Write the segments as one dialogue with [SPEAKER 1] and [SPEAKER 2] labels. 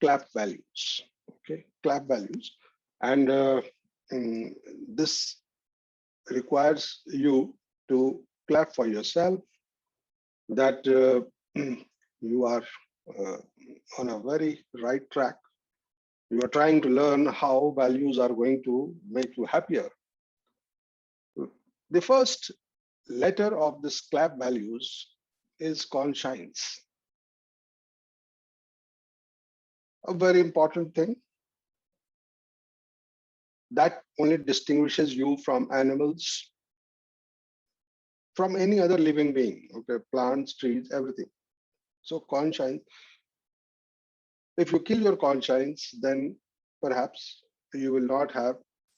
[SPEAKER 1] clap values. Okay, clap values, and this requires you to clap for yourself that you are uh, on a very right track. You are trying to learn how values are going to make you happier. The first letter of this clap values is conscience. A very important thing that only distinguishes you from animals, from any other living being, okay, plants, trees, everything. So conscience, if you kill your conscience, then perhaps you will not have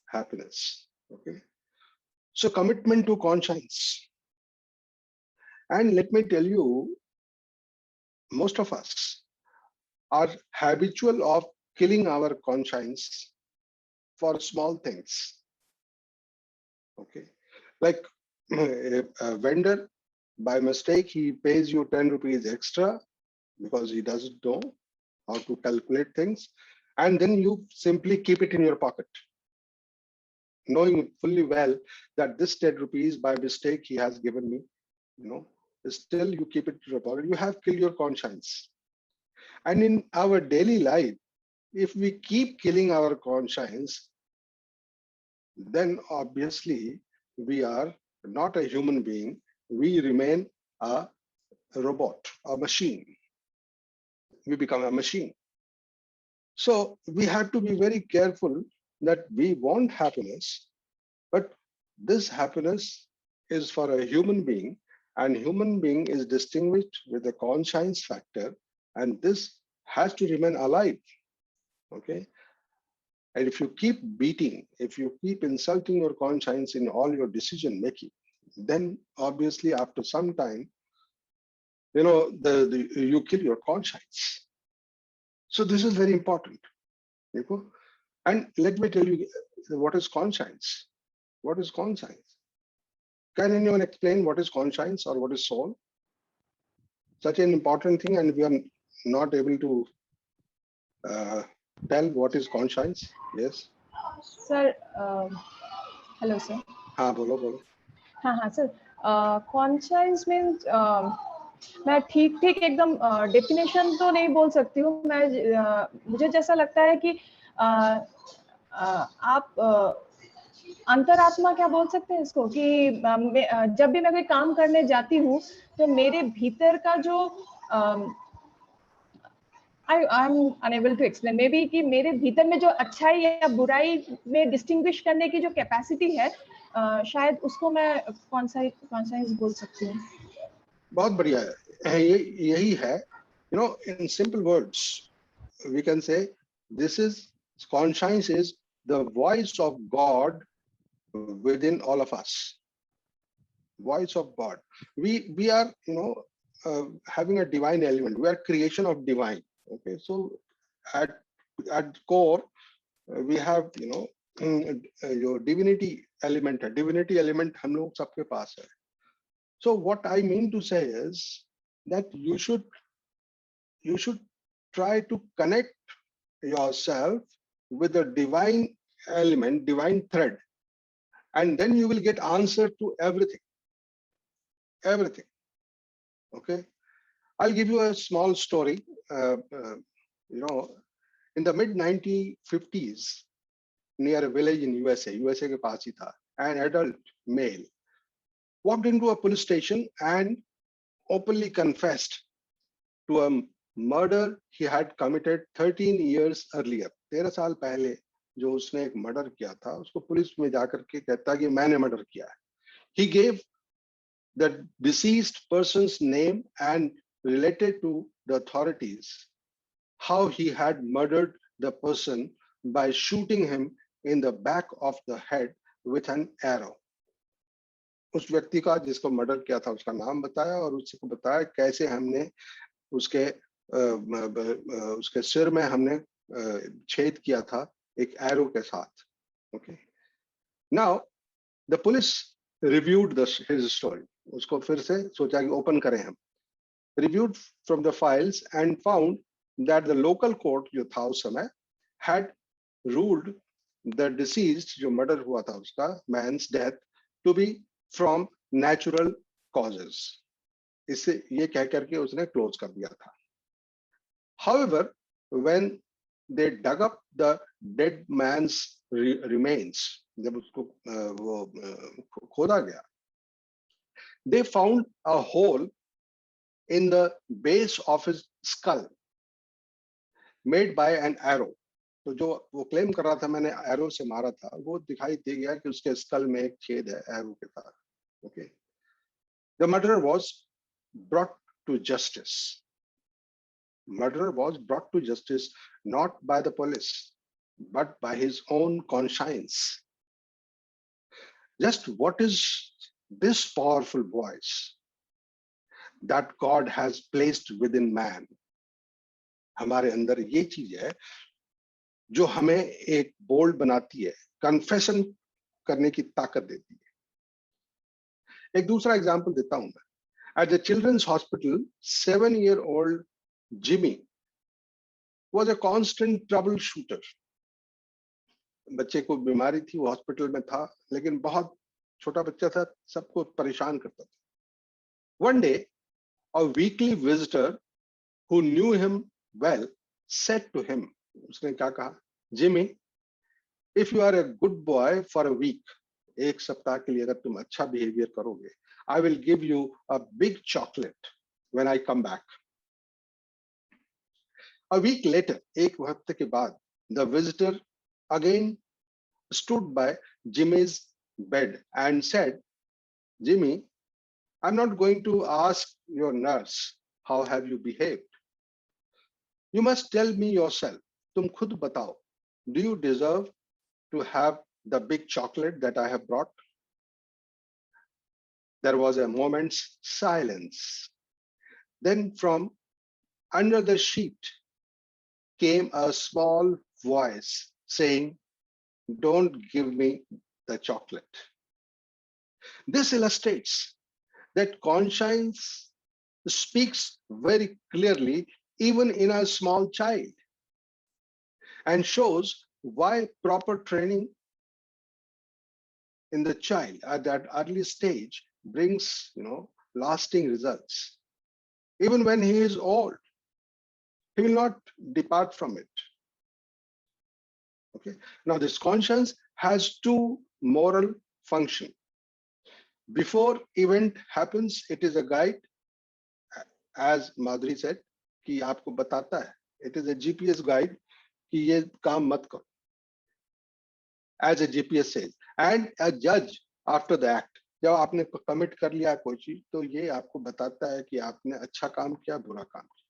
[SPEAKER 1] happiness. Okay. So commitment to conscience. And let me tell you, most of us are habitual of killing our conscience for small things. Okay. Like a vendor, by mistake, he pays you 10 rupees extra because he doesn't know how to calculate things. And then you simply keep it in your pocket, knowing fully well that this 10 rupees by mistake he has given me, still you keep it in your pocket. You have killed your conscience. And in our daily life, if we keep killing our conscience, then obviously we are not a human being. We remain a robot, a machine. We become a machine. So we have to be very careful that we want happiness, but this happiness is for a human being, and human being is distinguished with a conscience factor, and this has to remain alive. Okay. And if you keep beating, if you keep insulting your conscience in all your decision making, then obviously after some time, you kill your conscience. So this is very important. And let me tell you what is conscience. What is conscience? Can anyone explain what is conscience or what is soul? Such an important thing, and we are not able to tell what is conscience. Yes.
[SPEAKER 2] Sir, hello, sir.
[SPEAKER 1] हाँ बोलो बोलो.
[SPEAKER 2] हाँ sir. Conscience means मैं ठीक एकदम definition तो नहीं बोल सकती हूँ. मुझे जैसा लगता है कि आप अंतरात्मा क्या बोल सकते हैं इसको, कि जब भी मैं कोई काम करने जाती हूँ तो मेरे भीतर का जो I'm unable to explain, may be कि मेरे भीतर में जो अच्छाई या बुराई में डिस्टिंग्विश करने की जो कैपेसिटी है, शायद उसको मैं कॉन्साइंस बोल सकती हूँ.
[SPEAKER 1] बहुत बढ़िया है. यही है. In simple words, we can say conscience is the voice of God within all of us. Voice of God. We are, having a divine element. We are creation of divine. Okay, so at core, we have, your divinity element. Divinity element हम लोग सबके पास है. So what I mean to say is that you should try to connect yourself with the divine element, divine thread, and then you will get answer to everything. Everything. Okay. I'll give you a small story. In the mid 1950s, near a village in USA के पास ही था, an adult male walked into a police station and openly confessed to a murder he had committed 13 years earlier. 13 साल पहले जो उसने एक murder किया था, उसको पुलिस में जाकर के कहता कि मैंने मर्डर किया है. He gave the deceased person's name and related to the authorities how he had murdered the person by shooting him in the back of the head with an arrow. उस व्यक्ति का जिसको मर्डर किया था उसका नाम बताया और उसको बताया कैसे हमने उसके सिर में हमने छेद किया था एक एरो के साथ. Okay. Now the police reviewed his story. उसको फिर से सोचा कि ओपन करें हम. Reviewed from the files and found that the local court जो था उस समय had ruled the deceased जो murder हुआ था उसका man's death to be from natural causes. इससे ये कह करके उसने क्लोज कर दिया था. However, when they dug up the dead man's remains, जब उसको वो खोदा गया, they found a hole in the base of his skull made by an arrow. तो जो वो क्लेम कर रहा था मैंने एरो से मारा था, वो दिखाई दे गया कि उसके स्कल में एक छेद है एरो के साथ. Okay. The murderer was brought to justice. Murderer was brought to justice not by the police, but by his own conscience. Just what is this powerful voice that God has placed within man? हमारे अंदर ये चीज है जो हमें एक bold बनाती है, कन्फेशन करने की ताकत देती है. एक दूसरा एग्जांपल देता हूं मैं. At the children's hospital, 7-year-old Jimmy was a constant troubleshooter. बच्चे को बीमारी थी, वो हॉस्पिटल में था, लेकिन बहुत छोटा बच्चा था, सबको परेशान करता था. One day, a weekly visitor who knew him well said to him, उसने क्या कहा, Jimmy, if you are a good boy for a week, एक सप्ताह के लिए अगर तुम अच्छा बिहेवियर करोगे, I will give you a big chocolate when I come back. A week later, एक हफ्ते के बाद, the visitor again stood by Jimmy's bed and said, Jimmy, I'm not going to ask your nurse, how have you behaved? You must tell me yourself. तुम खुद बताओ. Do you deserve to have the big chocolate that I have brought? There was a moment's silence. Then from under the sheet came a small voice saying, don't give me the chocolate. This illustrates that conscience speaks very clearly even in a small child, and shows why proper training in the child at that early stage brings, lasting results. Even when he is old, he will not depart from it. Okay. Now this conscience has two moral functions. Before event happens, it is a guide, as Madhuri said, कि आपको बताता है. It is a GPS guide कि ये काम मत करो. As a GPS says, and a judge after the act. जब आपने कमिट कर लिया कोई चीज, तो ये आपको बताता है कि आपने अच्छा काम किया, बुरा काम किया.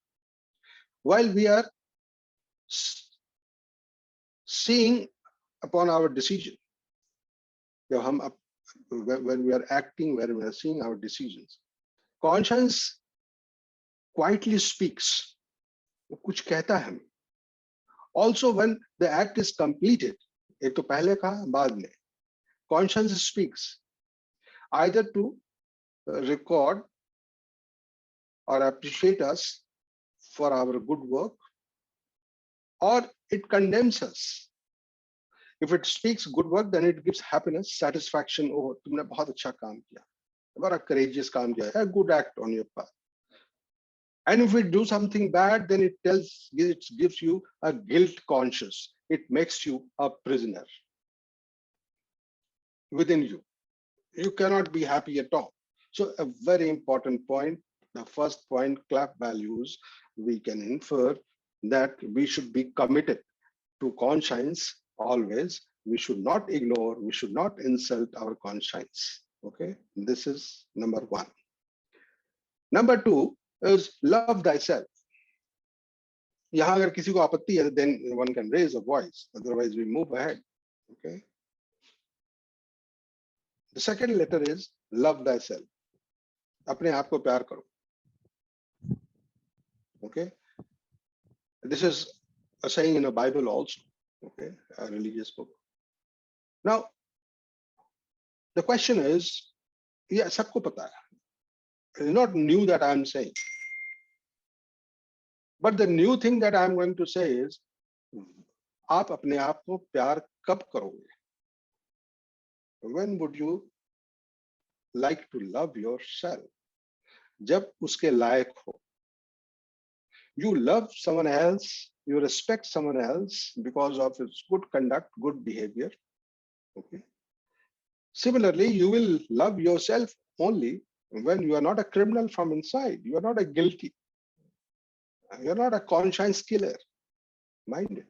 [SPEAKER 1] While we are seeing upon our decision, जब हम when we are acting, when we are seeing our decisions, conscience quietly speaks. वो कुछ कहता है हमें. Also, when the act is completed, एक तो पहले कहा, बाद में, conscience speaks either to record or appreciate us for our good work, or it condemns us. If it speaks good work, then it gives happiness, satisfaction. Oh, तुमने बहुत अच्छा काम किया, बड़ा courageous काम किया, a good act on your part. And if we do something bad, then it gives you a guilt conscious. It makes you a prisoner within you. You cannot be happy at all. So a very important point, the first point, CLAP values, we can infer that we should be committed to conscience always. We should not ignore, we should not insult our conscience. Okay, this is number one. Number two is love thyself. यहाँ अगर किसी को आपत्ति है, then one can raise a voice. Otherwise, we move ahead. Okay. The second letter is love thyself. अपने आप को प्यार करो. Okay. This is a saying in a Bible also. Okay, a religious book. Now, the question is, yeah, सबको पता है. It's not new that I'm saying. But the new thing that I'm going to say is, आप अपने आप को प्यार कब करोगे? When would you like to love yourself? जब उसके लायक हो. You love someone else, you respect someone else because of his good conduct, good behavior. Okay. Similarly, you will love yourself only when you are not a criminal from inside. You are not a guilty. You are not a conscience killer. Mind it.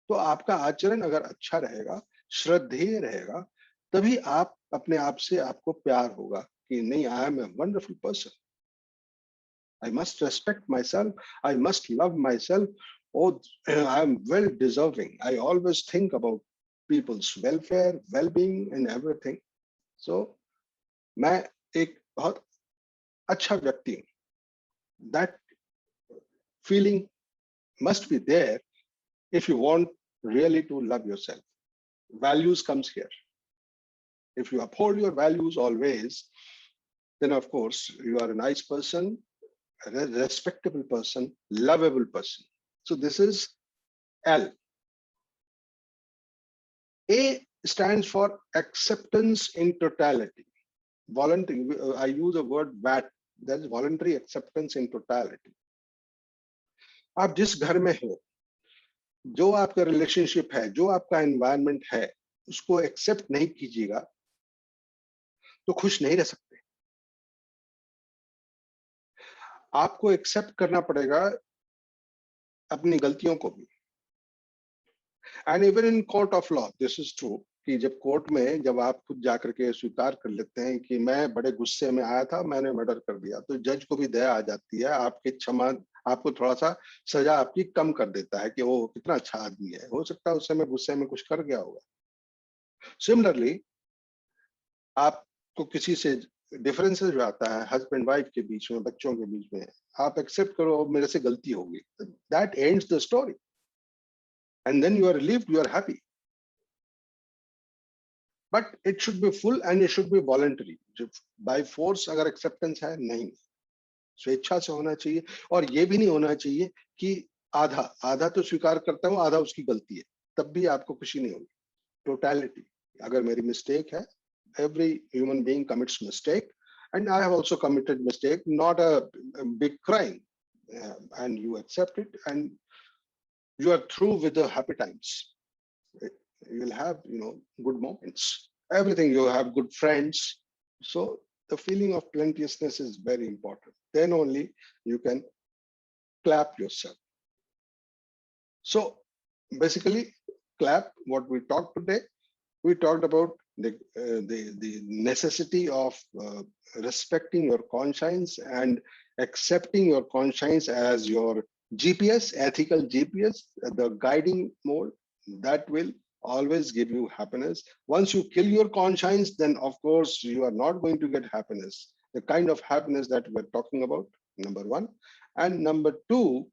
[SPEAKER 1] तो आपका आचरण अगर अच्छा रहेगा, श्रद्धेय रहेगा, तभी आप अपने आप से आपको प्यार होगा कि नहीं, I am a wonderful person. I must respect myself. I must love myself. Oh, I am well deserving. I always think about people's welfare, well-being, and everything. So, मैं एक बहुत अच्छा व्यक्ति हूँ. That feeling must be there if you want really to love yourself. Values comes here. If you uphold your values always, then of course you are a nice person, a respectable person, lovable person. So this is L. A stands for acceptance in totality. Voluntary, I use a word VAT, that is voluntary acceptance in totality. आप जिस घर में हो, जो आपका relationship है, जो आपका एनवायरनमेंट है, उसको एक्सेप्ट नहीं कीजिएगा तो खुश नहीं रह सकते. आपको एक्सेप्ट करना पड़ेगा अपनी गलतियों को भी. And even in court of law this is true कि जब कोर्ट में जब आप खुद जाकर के स्वीकार कर लेते हैं कि मैं बड़े गुस्से में आया था, मैंने मर्डर कर दिया, तो जज को भी दया आ जाती है, आपकी क्षमा, आपको थोड़ा सा सजा आपकी कम कर देता है कि वो कितना अच्छा आदमी है, हो सकता है उस समय गुस्से में कुछ कर गया होगा. सिमिलरली आपको किसी से डिफरेंसेस जो आता है हस्बैंड वाइफ के बीच में, बच्चों के बीच में, आप एक्सेप्ट करो मेरे से गलती होगी, that ends the story and then you are relieved, you are happy. But it should be full and it should be voluntary. By force अगर acceptance है, नहीं, स्वेच्छा से होना चाहिए. और ये भी नहीं होना चाहिए कि आधा तो स्वीकार करता हूँ, आधा उसकी गलती है, तब भी आपको खुशी नहीं होगी. टोटलिटी, अगर मेरी मिस्टेक है, every human being commits mistake and I have also committed mistake, not a big crime, and you accept it and you are through with the happy times. You will have, good moments. Everything, you have good friends. So the feeling of plenteousness is very important. Then only you can clap yourself. So basically, clap, what we talked today, we talked about the necessity of respecting your conscience and accepting your conscience as your GPS, ethical GPS, the guiding mode that will always give you happiness. Once you kill your conscience, then of course you are not going to get happiness, the kind of happiness that we're talking about, number one. And number two,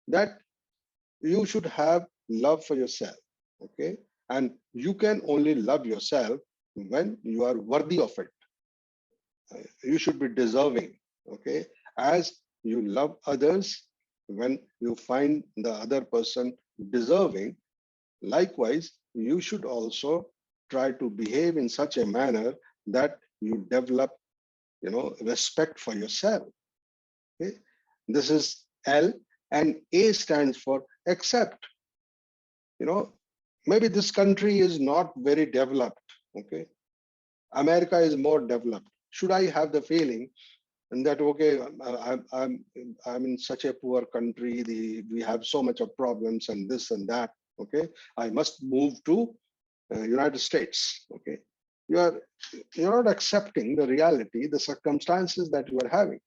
[SPEAKER 1] that you should have love for yourself, okay? And you can only love yourself when you are worthy of it. You should be deserving, okay? As you love others, when you find the other person deserving, likewise, you should also try to behave in such a manner that you develop, respect for yourself. Okay? This is L, and A stands for accept. Maybe this country is not very developed. Okay, America is more developed. Should I have the feeling and that, okay, I'm in such a poor country, we have so much of problems and this and that, okay, I must move to United States. Okay, you're not accepting the reality, the circumstances that you are having.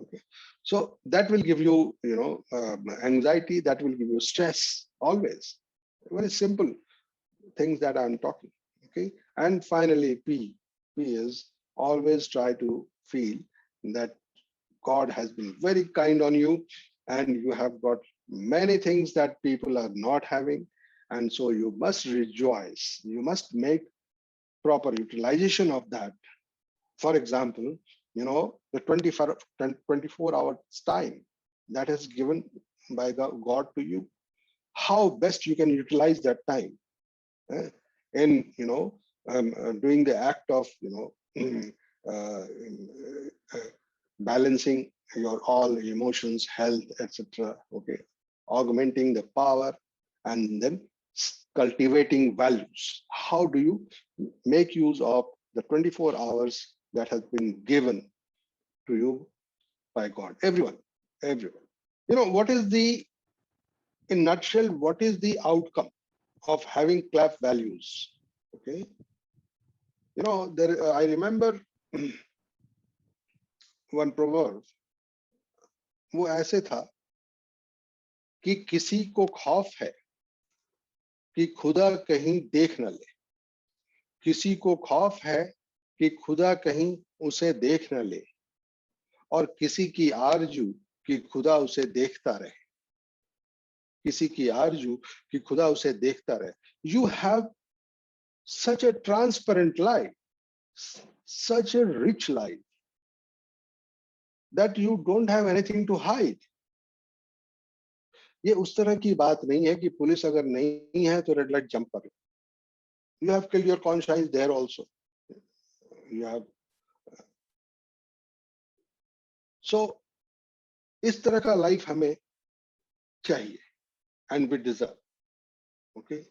[SPEAKER 1] Okay, so that will give you, anxiety, that will give you stress always. Very simple things that I'm talking. Okay, and finally, P is always try to feel that God has been very kind on you and you have got many things that people are not having. And so you must rejoice. You must make proper utilization of that. For example, the 24 hours time. that is given by God to you, how best you can utilize that time in doing the act of balancing your all emotions, health, etc. Okay, augmenting the power, and then cultivating values. How do you make use of the 24 hours that has been given to you by God? Everyone. What is in nutshell, what is the outcome of having clap values? Okay. I remember one proverb, वो ऐसे था कि किसी को खौफ है कि खुदा कहीं देख न ले, किसी को खौफ है कि खुदा कहीं उसे देख न ले, और किसी की आरजू कि खुदा उसे देखता रहे, किसी की आरजू कि खुदा उसे देखता रहे. You have such a transparent life, such a rich life, that you don't have anything to hide. ये उस तरह की बात नहीं है कि पुलिस अगर नहीं है तो रेड लाइट जंप कर लो. You have killed your conscience there also. You have. So इस तरह का लाइफ हमें चाहिए, and we deserve. Okay.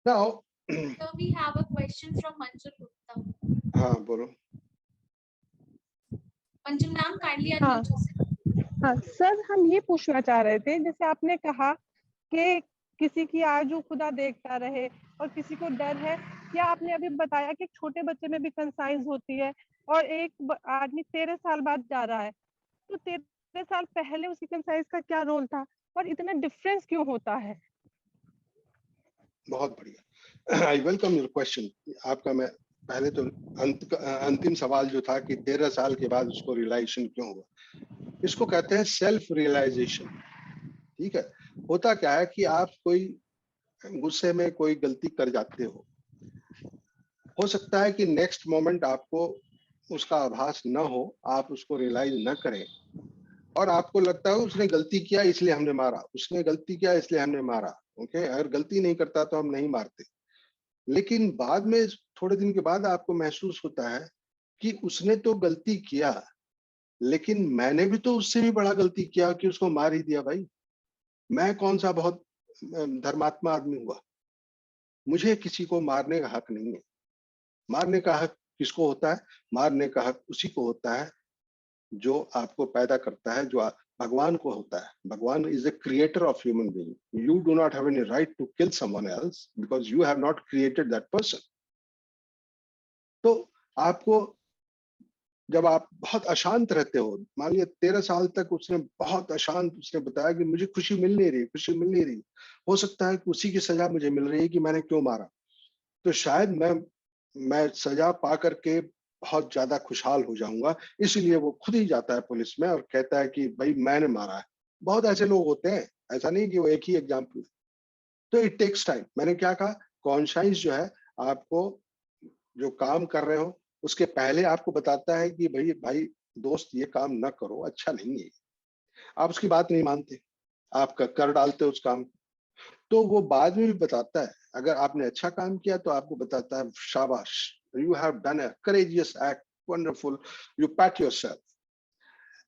[SPEAKER 1] Now.
[SPEAKER 3] So we have a question from Manjul Gupta.
[SPEAKER 1] हाँ बोलो.
[SPEAKER 3] Manjul ma'am, kindly unmute yourself.
[SPEAKER 4] हाँ sir, हम ये पूछना चाह रहे थे, जैसे आपने कहा कि किसी की आरज़ू खुदा देखता रहे और किसी को डर है, क्या आपने अभी बताया कि छोटे बच्चे में भी कंसाइंस होती है और एक आदमी 13 साल बाद जा रहा है, तो 13 साल पहले उसकी कंसाइंस का क्या रोल था और इतना डिफरेंस क्यों होता है?
[SPEAKER 1] बहुत बढ़िया. I welcome your question. आपका मैं पहले तो अंतिम सवाल जो था कि 13 साल के बाद उसको रियलाइजेशन क्यों हुआ, इसको कहते हैं सेल्फ रियलाइजेशन. ठीक है. होता क्या है कि आप कोई गुस्से में कोई गलती कर जाते हो सकता है कि नेक्स्ट मोमेंट आपको उसका आभास न हो, आप उसको रियलाइज न करें और आपको लगता है उसने गलती किया इसलिए हमने मारा, उसने गलती किया इसलिए हमने मारा. ओके, अगर गलती नहीं करता तो हम नहीं मारते. लेकिन बाद में थोड़े दिन के बाद आपको महसूस होता है कि उसने तो गलती किया, लेकिन मैंने भी तो उससे भी बड़ा गलती किया कि उसको मार ही दिया. भाई, मैं कौन सा बहुत धर्मात्मा आदमी हुआ, मुझे किसी को मारने का हक नहीं है. मारने का हक किसको होता है? मारने का हक उसी को होता है जो आपको पैदा करता है, जो भगवान को होता है. Bhagwan is the creator of human being. You do not have any right to kill someone else because you have not created that person. तो आपको जब आप बहुत अशांत रहते हो, मान लिया 13 साल तक उसने बहुत अशांत, उसने बताया कि मुझे खुशी मिल नहीं रही, हो सकता है कि उसी की सजा मुझे मिल रही है कि मैंने क्यों मारा. तो शायद मैं सजा पा करके बहुत ज्यादा खुशहाल हो जाऊंगा, इसलिए वो खुद ही जाता है पुलिस में और कहता है कि भाई मैंने मारा है. बहुत ऐसे लोग होते हैं, ऐसा नहीं कि वो एक ही एग्जाम्पल. तो इट टेक्स टाइम. मैंने क्या कहा, कॉन्शियस जो है आपको जो काम कर रहे हो उसके पहले आपको बताता है कि भाई दोस्त ये काम ना करो, अच्छा नहीं है. आप उसकी बात नहीं मानते, आप कर डालते हो उस काम. तो वो बाद में भी बताता है, अगर आपने अच्छा काम किया तो आपको बताता है शाबाश, you have done a courageous act, wonderful, you PAT yourself.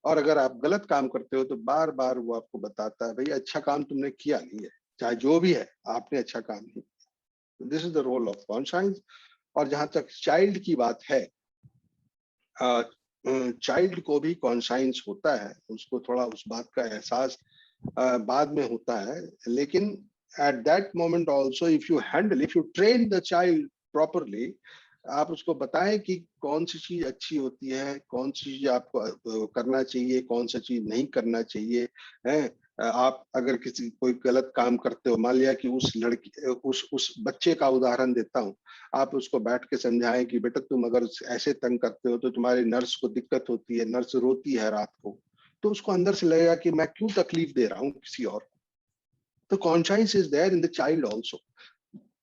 [SPEAKER 1] और अगर आप गलत काम करते हो तो बार बार वो आपको बताता है भाई अच्छा काम तुमने किया नहीं है, चाहे जो भी है आपने अच्छा काम नहीं किया. This is the role of conscious. और जहां तक चाइल्ड की बात है, चाइल्ड को भी कॉन्शियस होता है, उसको थोड़ा उस बात का एहसास बाद में होता है. लेकिन at that moment also, if you train the child properly, आप उसको बताएं कि कौन सी चीज अच्छी होती है, कौन सी चीज आपको करना चाहिए, कौन सी चीज नहीं करना चाहिए. है आप अगर कोई गलत काम करते हो, मान लिया कि उस बच्चे का उदाहरण देता हूँ, आप उसको बैठ के समझाएं कि बेटा तुम अगर ऐसे तंग करते हो तो तुम्हारी नर्स को दिक्कत होती है, नर्स रोती है रात को, तो उसको अंदर से लगेगा कि मैं क्यों तकलीफ दे रहा हूँ किसी और. The conscience is there in the child also.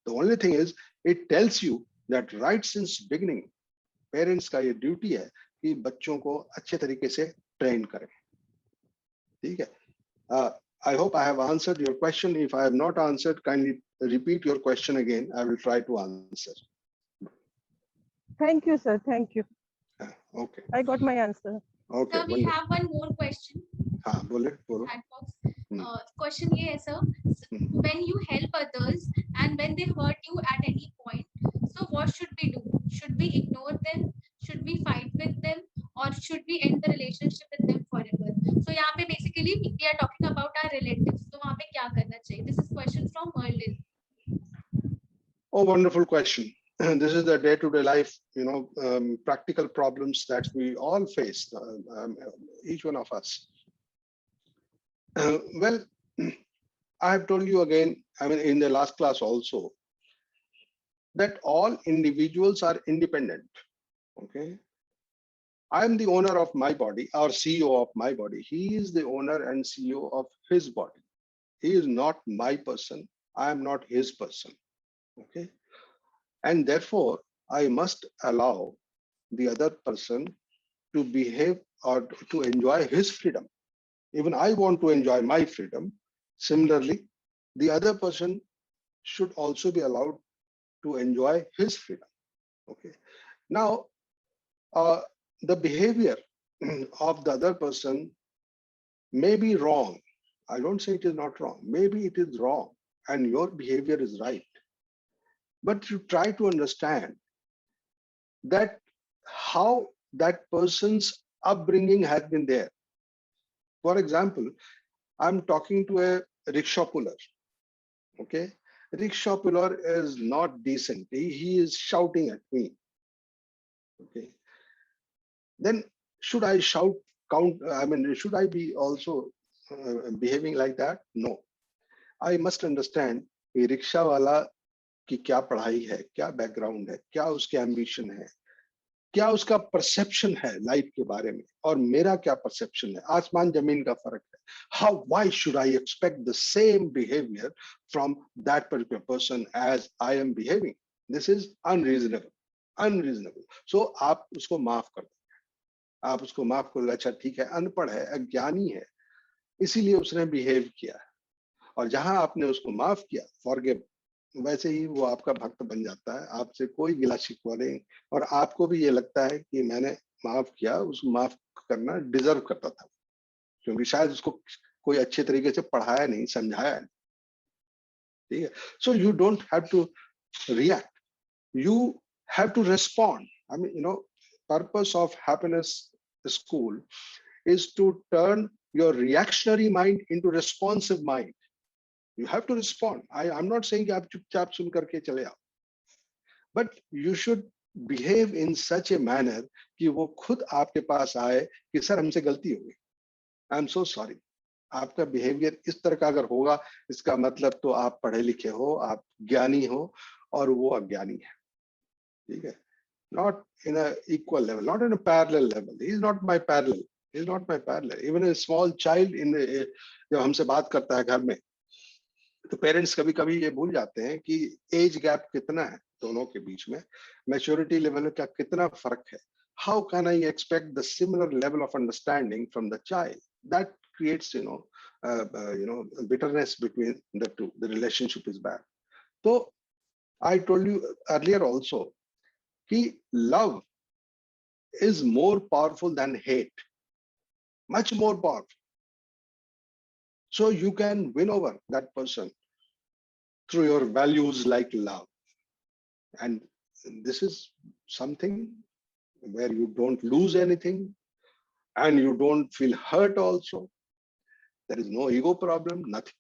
[SPEAKER 1] The only thing is, it tells you that right since beginning, parents का ये ड्यूटी है कि बच्चों को अच्छे तरीके से ट्रेन करें. ठीक है. I hope I have answered your question. If I have not answered, kindly repeat your question again. I will try to answer.
[SPEAKER 4] Thank you, sir. Thank you.
[SPEAKER 1] Okay.
[SPEAKER 4] I got my answer.
[SPEAKER 1] Okay.
[SPEAKER 3] Sir, we
[SPEAKER 1] wonderful.
[SPEAKER 3] have one more question.
[SPEAKER 1] हाँ, बोलो.
[SPEAKER 3] Chat box.
[SPEAKER 1] Hmm.
[SPEAKER 3] Question ये है sir, when you help others and when they hurt you at any point, so what should we do? Should we ignore them? Should we fight with them? Or should we end the relationship with them forever? So यहाँ पे basically we are talking about our relatives. तो वहाँ पे क्या करना चाहिए? This is question from Merlin.
[SPEAKER 1] Oh, wonderful question. This is the day-to-day life, practical problems that we all face, each one of us. Well, I have told you again, in the last class also, that all individuals are independent. Okay. I am the owner of my body, or CEO of my body. He is the owner and CEO of his body. He is not my person. I am not his person. Okay. And therefore, I must allow the other person to behave or to enjoy his freedom. Even I want to enjoy my freedom. Similarly, the other person should also be allowed to enjoy his freedom. Okay. Now, the behavior of the other person may be wrong. I don't say it is not wrong. Maybe it is wrong and your behavior is right. But you try to understand that how that person's upbringing has been there. For example, I'm talking to a rickshaw puller. Okay. Rickshaw puller is not decent. He is shouting at me. Okay. Then should I shout, should I be also behaving like that? No. I must understand कि rickshaw वाला की क्या पढ़ाई है, क्या background है, क्या उसके एम्बिशन है, क्या उसका परसेप्शन है लाइफ के बारे में, और मेरा क्या परसेप्शन है. आसमान जमीन का फर्क है. Why should I expect the same behavior from that particular person as I am behaving? This is unreasonable. So आप उसको माफ कर दो. आप उसको माफ कर दो. अच्छा ठीक है, अनपढ़ है, अज्ञानी है, इसीलिए उसने बिहेव किया. और जहां आपने उसको माफ किया, फॉरगिव, वैसे ही वो आपका भक्त बन जाता है. आपसे कोई गिला शिकवा नहीं, और आपको भी ये लगता है कि मैंने माफ किया, उसको माफ करना डिजर्व करता था, क्योंकि शायद उसको कोई अच्छे तरीके से पढ़ाया नहीं, समझाया नहीं. ठीक है. So you don't have to react, you have to respond. Purpose of happiness school is to turn your reactionary mind into responsive mind. You have to respond. I'm not saying कि आप चुपचाप सुन करके चले आओ, but you should behave in such a manner कि वो खुद आपके पास आए कि सर हमसे गलती हो गई, आई एम सो सॉरी. आपका बिहेवियर इस तरह का अगर होगा, इसका मतलब तो आप पढ़े लिखे हो, आप ज्ञानी हो, और वो अज्ञानी है. ठीक है. Not in an equal level, not in a parallel level. He is not my parallel. He is not my parallel. Even a small child जब हमसे बात करता है घर में, तो पेरेंट्स कभी कभी ये भूल जाते हैं कि एज गैप कितना है दोनों के बीच में, मैच्योरिटी लेवल का कितना फर्क है. How can I expect the similar level of understanding from the child? That creates, bitterness between the two. The relationship is bad. So I told you earlier also, कि love is more powerful than hate, much more powerful. So you can win over that person through your values like love. And this is something where you don't lose anything and you don't feel hurt also. There is no ego problem, nothing.